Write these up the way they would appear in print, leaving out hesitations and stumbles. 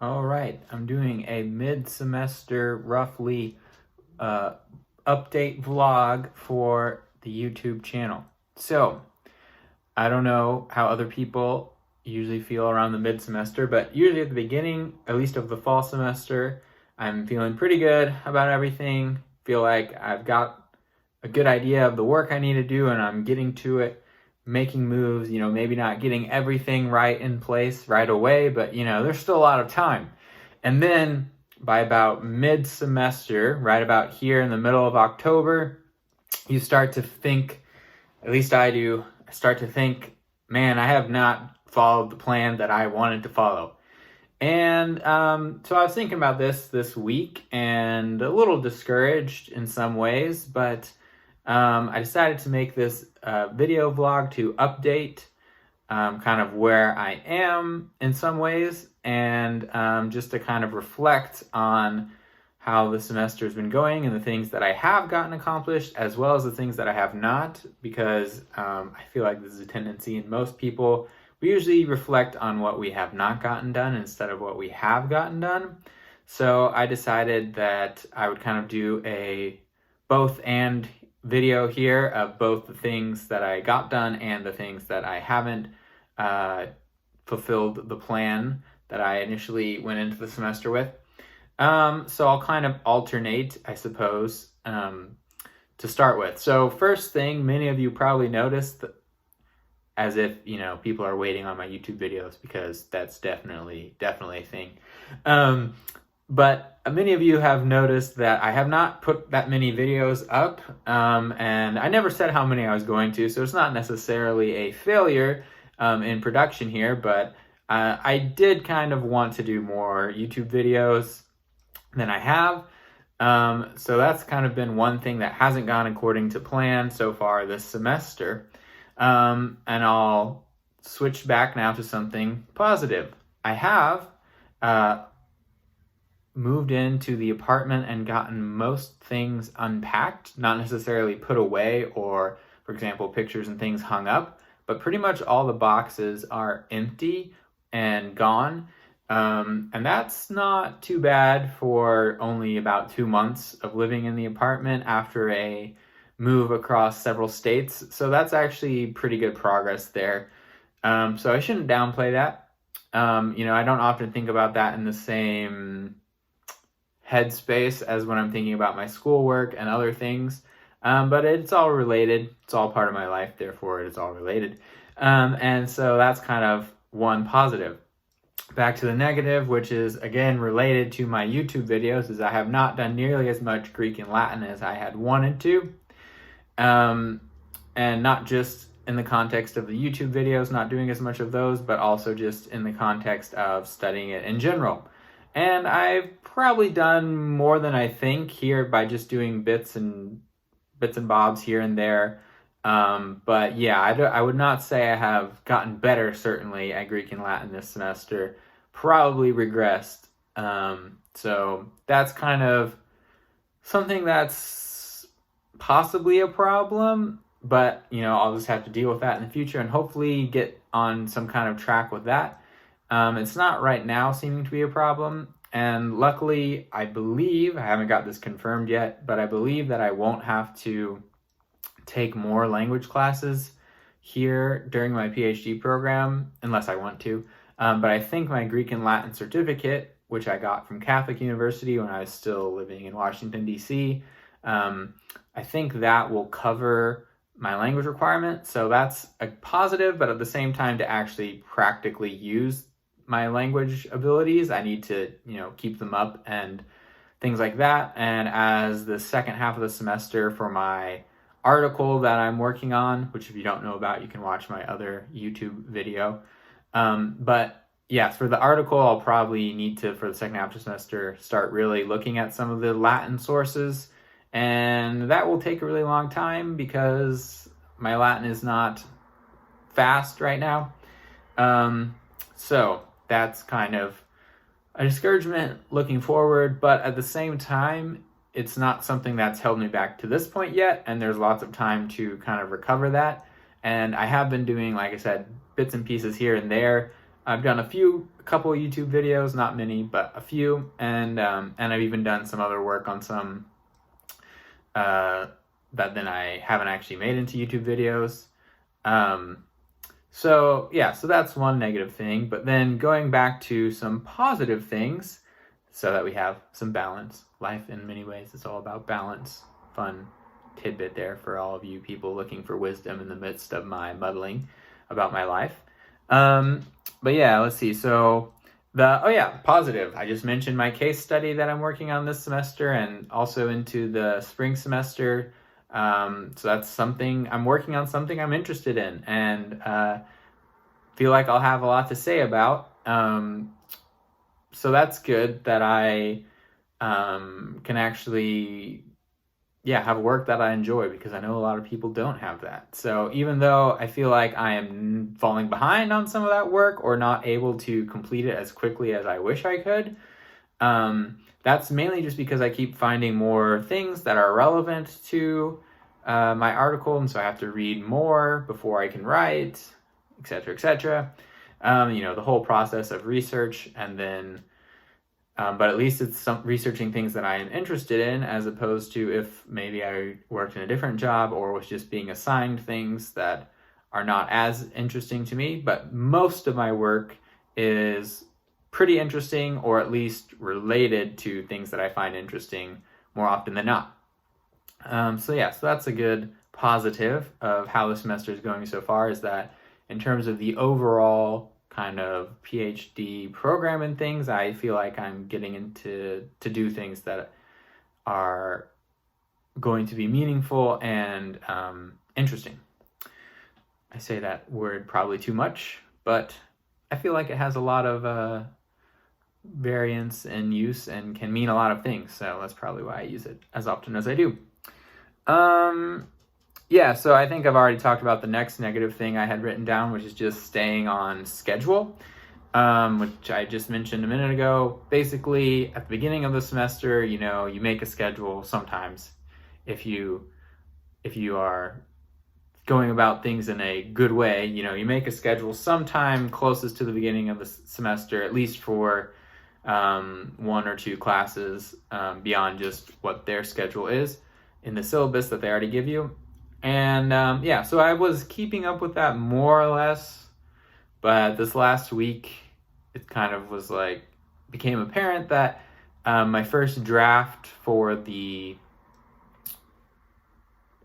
All right, I'm doing a mid-semester roughly update vlog for the YouTube channel. So, I don't know how other people usually feel around the mid-semester, but usually at the beginning, at least of the fall semester, I'm feeling pretty good about everything. Feel like I've got a good idea of the work I need to do and I'm getting to it, making moves, maybe not getting everything right in place right away, but there's still a lot of time. And then by about mid-semester, right about here in the middle of October, you start to think, at least I do, I start to think, man, I have not followed the plan that I wanted to follow. And so I was thinking about this week and a little discouraged in some ways, but I decided to make this video vlog to update kind of where I am in some ways, and just to kind of reflect on how the semester has been going and the things that I have gotten accomplished as well as the things that I have not, because I feel like this is a tendency in most people. We usually reflect on what we have not gotten done instead of what we have gotten done. So I decided that I would kind of do a both and video here of both the things that I got done and the things that I haven't fulfilled the plan that I initially went into the semester with. So I'll kind of alternate, I suppose, to start with. So first thing, many of you probably noticed that, as if, people are waiting on my YouTube videos, because that's definitely a thing. But many of you have noticed that I have not put that many videos up, and I never said how many I was going to, so it's not necessarily a failure in production here, but I did kind of want to do more YouTube videos than I have. So that's kind of been one thing that hasn't gone according to plan so far this semester. And I'll switch back now to something positive. I have moved into the apartment and gotten most things unpacked, not necessarily put away or, for example, pictures and things hung up, but pretty much all the boxes are empty and gone. And that's not too bad for only about 2 months of living in the apartment after a move across several states. So that's actually pretty good progress there. So I shouldn't downplay that. I don't often think about that in the same headspace as when I'm thinking about my schoolwork and other things. But it's all related. It's all part of my life, therefore it is all related. And so that's kind of one positive. Back to the negative, which is again related to my YouTube videos, is I have not done nearly as much Greek and Latin as I had wanted to. And not just in the context of the YouTube videos, not doing as much of those, but also just in the context of studying it in general. And I've probably done more than I think here by just doing bits and bobs here and there. But yeah, I would not say I have gotten better, certainly, at Greek and Latin this semester. Probably regressed. So that's kind of something that's possibly a problem, but I'll just have to deal with that in the future and hopefully get on some kind of track with that. It's not right now seeming to be a problem, and luckily I believe, I haven't got this confirmed yet, but I believe that I won't have to take more language classes here during my PhD program unless I want to. But I think my Greek and Latin certificate, which I got from Catholic University when I was still living in Washington, D.C., I think that will cover my language requirement. So that's a positive, but at the same time, to actually practically use my language abilities, I need to, keep them up and things like that. And as the second half of the semester for my article that I'm working on, which if you don't know about, you can watch my other YouTube video. But yeah, for the article, I'll probably need to, for the second half of the semester, start really looking at some of the Latin sources. And that will take a really long time because my Latin is not fast right now. So that's kind of a discouragement looking forward, but at the same time, it's not something that's held me back to this point yet, and there's lots of time to kind of recover that. And I have been doing, like I said, bits and pieces here and there. I've done a couple of YouTube videos, not many, but a few, and I've even done some other work on some that then I haven't actually made into YouTube videos. So that's one negative thing. But then going back to some positive things, so that we have some balance. Life in many ways is all about balance. Fun tidbit there for all of you people looking for wisdom in the midst of my muddling about my life. But yeah, let's see. So positive. I just mentioned my case study that I'm working on this semester and also into the spring semester. So that's something I'm working on, something I'm interested in, and feel like I'll have a lot to say about. So that's good that I can actually have work that I enjoy, because I know a lot of people don't have that. So even though I feel like I am falling behind on some of that work or not able to complete it as quickly as I wish I could, that's mainly just because I keep finding more things that are relevant to my article, and so I have to read more before I can write, etc., etc. The whole process of research, and then but at least it's researching things that I am interested in, as opposed to if maybe I worked in a different job or was just being assigned things that are not as interesting to me. But most of my work is pretty interesting, or at least related to things that I find interesting more often than not. So that's a good positive of how the semester is going so far, is that in terms of the overall kind of PhD program and things, I feel like I'm getting into to do things that are going to be meaningful and interesting. I say that word probably too much, but I feel like it has a lot of variance and use and can mean a lot of things. So that's probably why I use it as often as I do. So I think I've already talked about the next negative thing I had written down, which is just staying on schedule, which I just mentioned a minute ago. Basically, at the beginning of the semester, you make a schedule sometimes if you are going about things in a good way. You make a schedule sometime closest to the beginning of the semester, at least for one or two classes beyond just what their schedule is in the syllabus that they already give you. And so I was keeping up with that more or less, but this last week it kind of was like became apparent that my first draft for the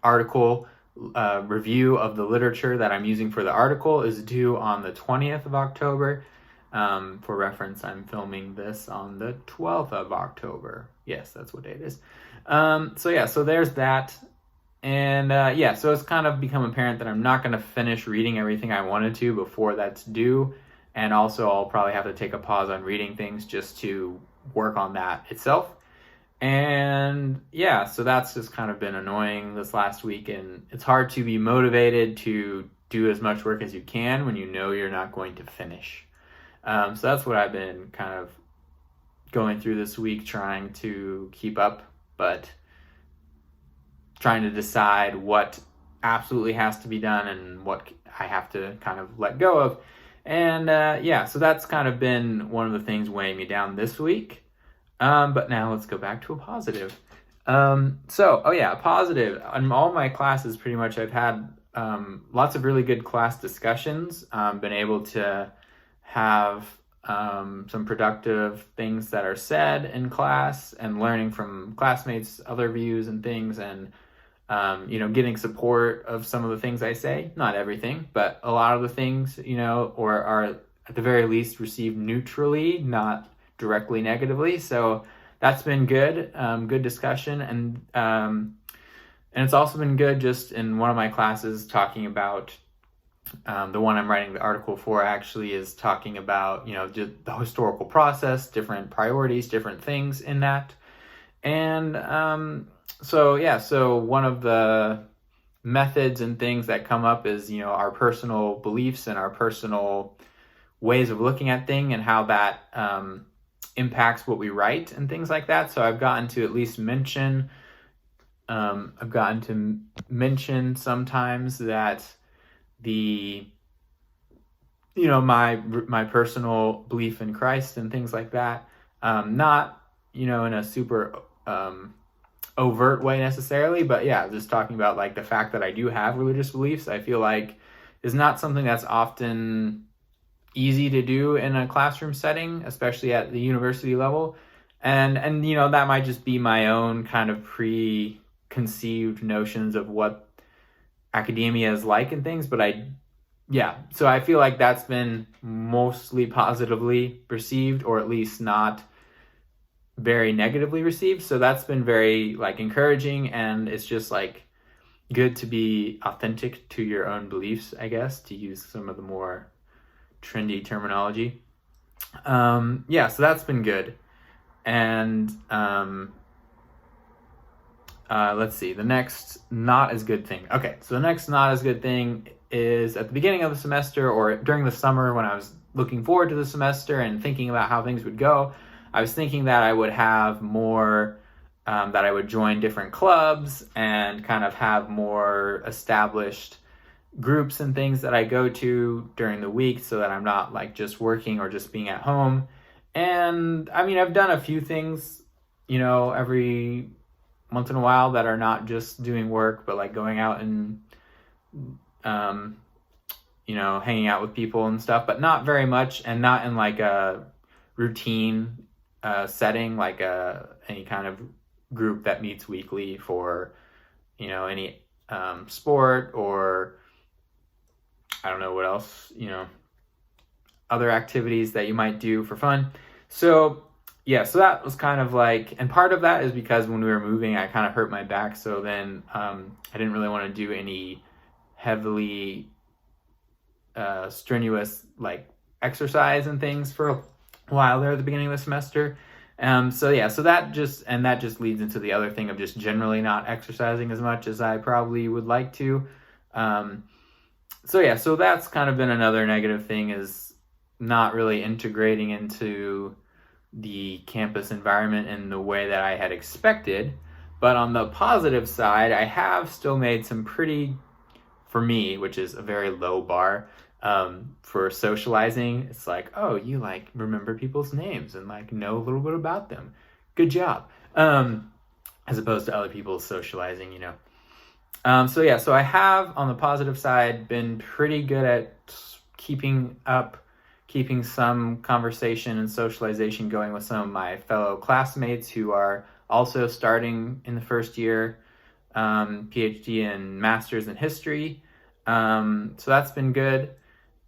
article review of the literature that I'm using for the article is due on the 20th of October. For reference, I'm filming this on the 12th of October. Yes, that's what day it is. So there's that. And so it's kind of become apparent that I'm not going to finish reading everything I wanted to before that's due. And also I'll probably have to take a pause on reading things just to work on that itself. And so that's just kind of been annoying this last week. And it's hard to be motivated to do as much work as you can when you know you're not going to finish. So that's what I've been kind of going through this week, trying to keep up, but trying to decide what absolutely has to be done and what I have to kind of let go of. And so that's kind of been one of the things weighing me down this week. But now let's go back to a positive. A positive. In all my classes, pretty much, I've had lots of really good class discussions. Been able to have some productive things that are said in class, and learning from classmates' other views and things, and getting support of some of the things I say. Not everything, but a lot of the things, or are at the very least received neutrally, not directly negatively. So that's been good, good discussion. And it's also been good just in one of my classes talking about, the one I'm writing the article for actually is talking about, just the historical process, different priorities, different things in that. And so one of the methods and things that come up is, our personal beliefs and our personal ways of looking at things, and how that impacts what we write and things like that. So I've gotten to at least mention sometimes that the my personal belief in Christ and things like that. Not, in a super overt way necessarily, but yeah, just talking about like the fact that I do have religious beliefs, I feel like is not something that's often easy to do in a classroom setting, especially at the university level. And that might just be my own kind of preconceived notions of what academia is like and things, but so I feel like that's been mostly positively perceived, or at least not very negatively received. So that's been very like encouraging, and it's just like good to be authentic to your own beliefs, I guess, to use some of the more trendy terminology. So that's been good. And let's see, the next not as good thing. Okay, so the next not as good thing is at the beginning of the semester, or during the summer when I was looking forward to the semester and thinking about how things would go. I was thinking that I would have more, that I would join different clubs and kind of have more established groups and things that I go to during the week, so that I'm not like just working or just being at home. And I mean, I've done a few things, every once in a while that are not just doing work, but like going out and, hanging out with people and stuff, but not very much, and not in like a routine setting, like any kind of group that meets weekly for, any sport, or I don't know what else, other activities that you might do for fun. So so that was kind of like, and part of that is because when we were moving, I kind of hurt my back. So then I didn't really want to do any heavily strenuous like exercise and things for a while there at the beginning of the semester. So that just leads into the other thing of just generally not exercising as much as I probably would like to. So that's kind of been another negative thing, is not really integrating into the campus environment in the way that I had expected. But on the positive side, I have still made some pretty, for me, which is a very low bar, for socializing. It's like, oh, you like remember people's names and like know a little bit about them. Good job. As opposed to other people socializing, So I have, on the positive side, been pretty good at keeping some conversation and socialization going with some of my fellow classmates who are also starting in the first year, PhD and master's in history. So that's been good,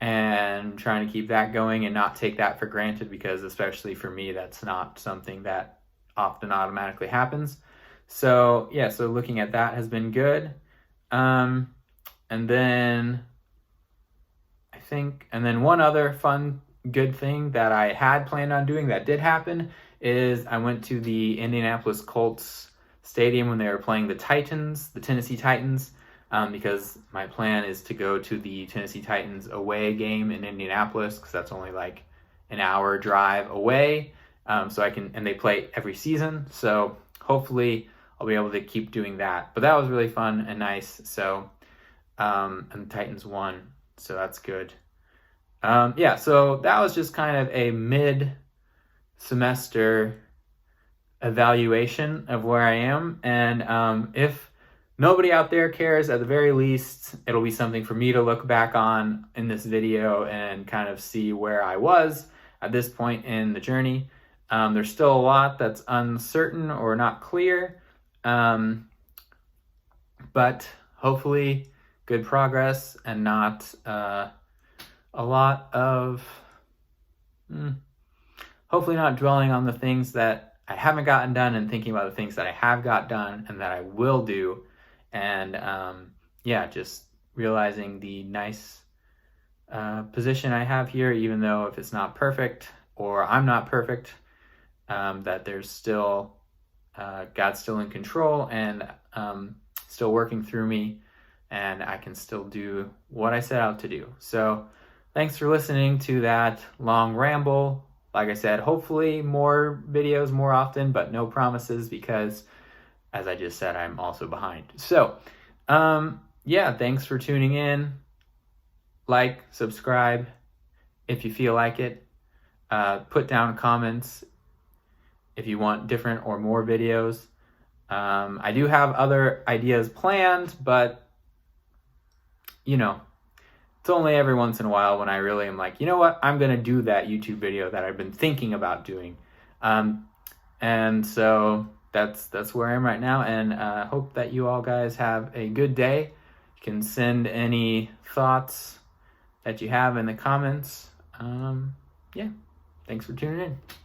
and trying to keep that going and not take that for granted, because especially for me, that's not something that often automatically happens. So looking at that has been good. And then one other fun, good thing that I had planned on doing that did happen is I went to the Indianapolis Colts stadium when they were playing the Tennessee Titans, because my plan is to go to the Tennessee Titans away game in Indianapolis, because that's only like an hour drive away. And they play every season. So hopefully I'll be able to keep doing that. But that was really fun and nice. So, and the Titans won, so that's good. So that was just kind of a mid-semester evaluation of where I am. And if nobody out there cares, at the very least, it'll be something for me to look back on in this video and kind of see where I was at this point in the journey. There's still a lot that's uncertain or not clear, but hopefully good progress, and not hopefully not dwelling on the things that I haven't gotten done and thinking about the things that I have got done and that I will do. And just realizing the nice position I have here, even though if it's not perfect or I'm not perfect, that there's still God's still in control and still working through me, and I can still do what I set out to do. So thanks for listening to that long ramble. Like I said, hopefully more videos more often, but no promises, because as I just said, I'm also behind. So thanks for tuning in. Like, subscribe, if you feel like it. Put down comments if you want different or more videos. I do have other ideas planned, but it's only every once in a while when I really am like, you know what, I'm gonna do that YouTube video that I've been thinking about doing. And so that's where I am right now, and hope that you all guys have a good day. You can send any thoughts that you have in the comments. Yeah, thanks for tuning in.